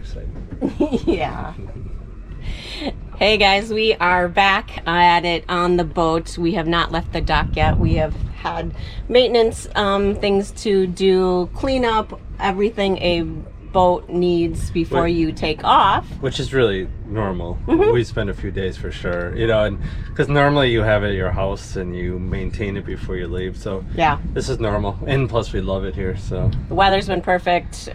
exciting. Yeah. Hey guys, we are back at it on the boat. We have not left the dock yet. We have had maintenance things to do, clean up everything a boat needs before you take off. Which is really normal. We spend a few days for sure, you know, and because normally you have it at your house and you maintain it before you leave. So yeah, this is normal, and plus we love it here. So the weather's been perfect.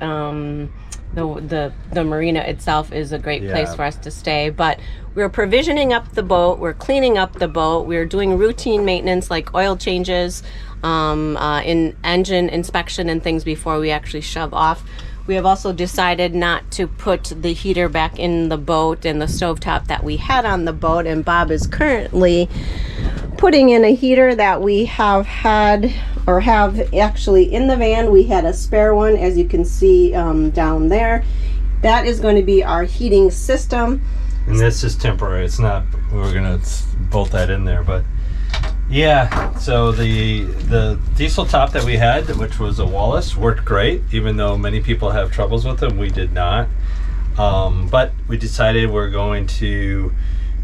The marina itself is a great place for us to stay, but we're provisioning up the boat, we're cleaning up the boat, we're doing routine maintenance like oil changes, in engine inspection and things before we actually shove off. We have also decided not to put the heater back in the boat and the stovetop that we had on the boat, and Bob is currently putting in a heater that we have had, or have actually in the van. We had a spare one, as you can see down there. That is going to be our heating system. And this is temporary. It's not, we're gonna bolt that in there, but yeah. So the diesel top that we had, which was a Wallace, worked great, even though many people have troubles with them. We did not. But we decided we're going to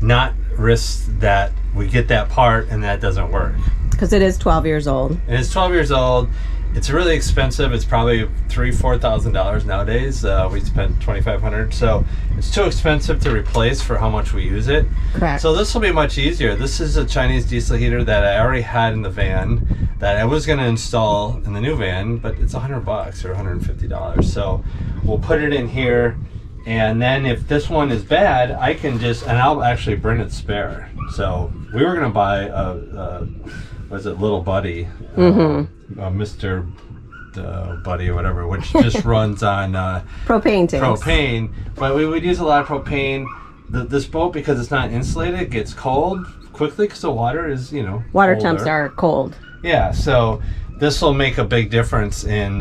not risk that we get that part and that doesn't work. Because it is 12 years old. And it's 12 years old. It's really expensive. It's probably $3,000–$4,000 nowadays. We spent $2,500, so it's too expensive to replace for how much we use it. Correct. So this will be much easier. This is a Chinese diesel heater that I already had in the van that I was going to install in the new van, but it's $100 or $150. So we'll put it in here, and then if this one is bad, I can just, and I'll actually bring it spare. So we were going to buy was it Little Buddy, Mr. Buddy or whatever, which just runs on propane tanks. Propane, but we would use a lot of propane. This boat, because it's not insulated, gets cold quickly because the water is, you know, water colder. temps are cold. Yeah, so this will make a big difference in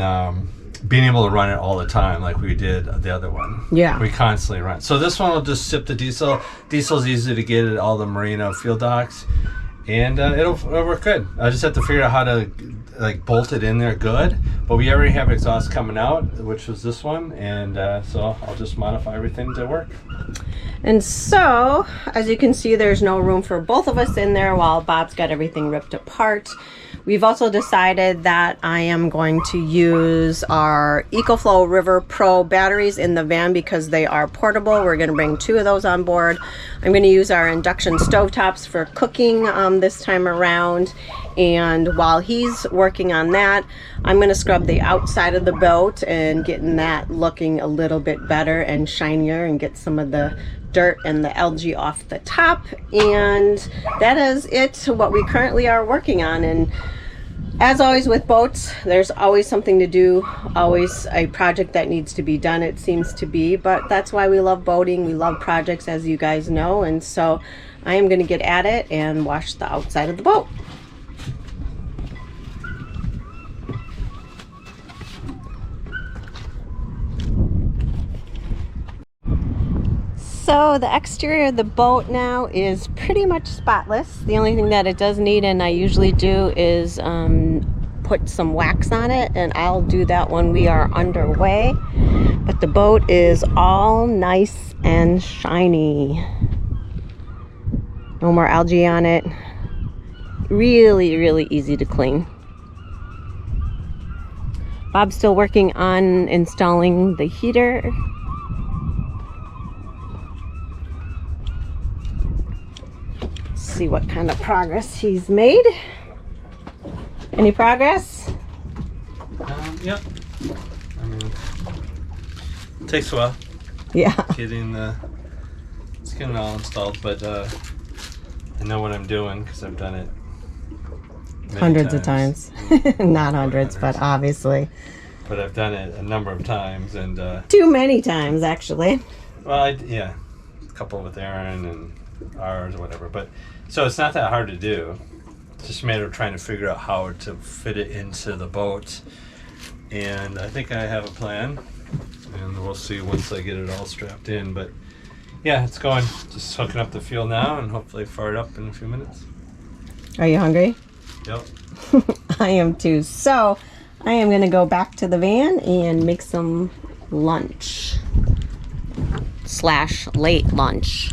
being able to run it all the time like we did the other one. Yeah. We constantly run. So this one will just sip the diesel. Diesel's easy to get at all the marina field docks. And it'll work good. I just have to figure out how to like bolt it in there good. But we already have exhaust coming out, which was this one, and so I'll just modify everything to work. And so, as you can see, there's no room for both of us in there while Bob's got everything ripped apart. We've also decided that I am going to use our EcoFlow River Pro batteries in the van because they are portable. We're going to bring 2 of those on board. I'm going to use our induction stovetops for cooking this time around. And while he's working on that, I'm going to scrub the outside of the boat and getting that looking a little bit better and shinier and get some of the dirt and the algae off the top. And that is it, what we currently are working on. And as always with boats, there's always something to do, always a project that needs to be done, it seems to be. But that's why we love boating. We love projects, as you guys know. And so I am going to get at it and wash the outside of the boat. So the exterior of the boat now is pretty much spotless. The only thing that it does need, and I usually do, is put some wax on it, and I'll do that when we are underway. But the boat is all nice and shiny. No more algae on it. Really, really easy to clean. Bob's still working on installing the heater. See what kind of progress he's made. Any progress? Yep. I mean, it takes a while. Yeah. Getting it all installed, but I know what I'm doing because I've done it hundreds of times. Not hundreds, but obviously. But I've done it a number of times, and too many times, actually. Well, yeah, a couple with Aaron and ours or whatever, but so it's not that hard to do. It's just a matter of trying to figure out how to fit it into the boat, and I think I have a plan, and we'll see once I get it all strapped in. But yeah, it's going. Just hooking up the fuel now and hopefully fire it up in a few minutes. Are you hungry? Yep. I am too. So I am going to go back to the van and make some lunch. / late lunch.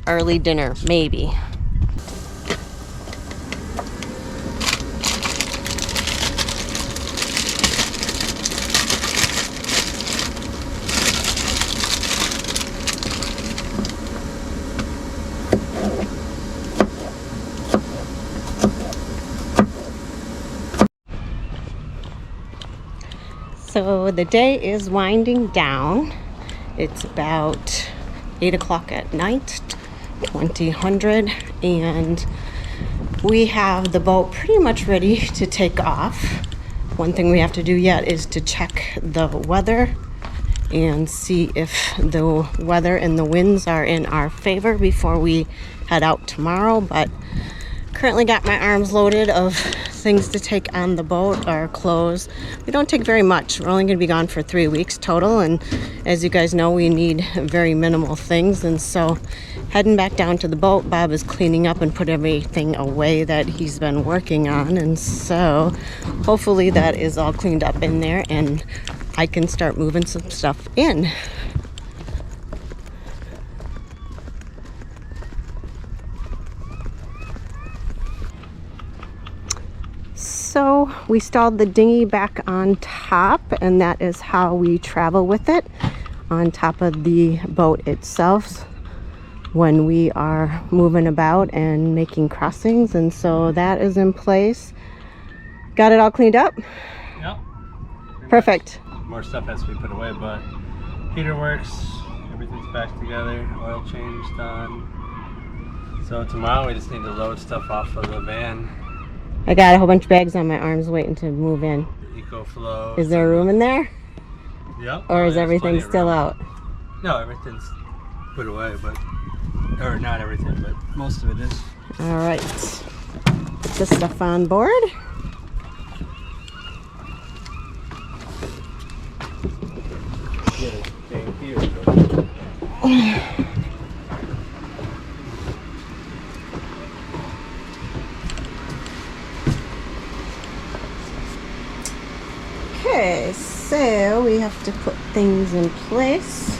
Early dinner, maybe. So the day is winding down. It's about 8 o'clock at night, 2000, and we have the boat pretty much ready to take off. One thing we have to do yet is to check the weather and see if the weather and the winds are in our favor before we head out tomorrow. But currently got my arms loaded of things to take on the boat, our clothes. We don't take very much. We're only going to be gone for 3 weeks total, and as you guys know, we need very minimal things. And so heading back down to the boat, Bob is cleaning up and put everything away that he's been working on, and so hopefully that is all cleaned up in there and I can start moving some stuff in. So we stalled the dinghy back on top, and that is how we travel with it, on top of the boat itself when we are moving about and making crossings. And so that is in place. Got it all cleaned up? Yep. Perfect. More stuff has to be put away, but heater works, everything's back together, oil change done. So tomorrow we just need to load stuff off of the van. I got a whole bunch of bags on my arms waiting to move in. The EcoFlow. Is there room in there? Yep. Or is everything still out? No, everything's put away, but, or not everything, but most of it is. All right. Put this stuff on board. Get a dang heater. Okay, so we have to put things in place.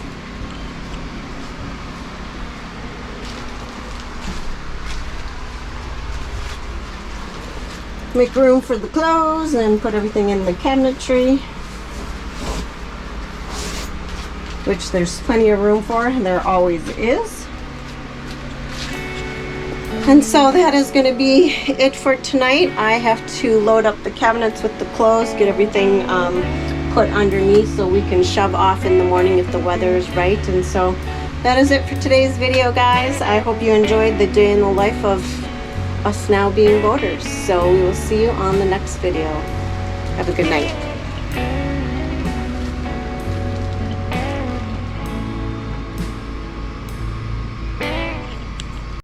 Make room for the clothes and put everything in the cabinetry, which there's plenty of room for, and there always is. And so that is going to be it for tonight. I have to load up the cabinets with the clothes, get everything put underneath so we can shove off in the morning if the weather is right. And so that is it for today's video, guys. I hope you enjoyed the day in the life of us now being boaters. So we will see you on the next video. Have a good night.